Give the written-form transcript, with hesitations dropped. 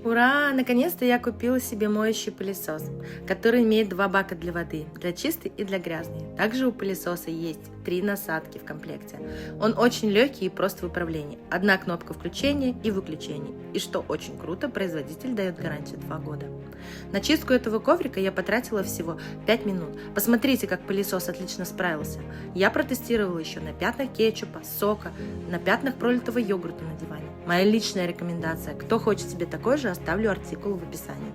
Ура! Наконец-то я купила себе моющий пылесос, который имеет 2 бака для воды, для чистой и для грязной. Также у пылесоса есть 3 насадки в комплекте. Он очень легкий и прост в управлении. Одна кнопка включения и выключения. И что очень круто, производитель дает гарантию 2 года. На чистку этого коврика я потратила всего 5 минут. Посмотрите, как пылесос отлично справился. Я протестировала еще на пятнах кетчупа, сока, на пятнах пролитого йогурта на диване. Моя личная рекомендация. Кто хочет себе такой же, оставлю артикул в описании.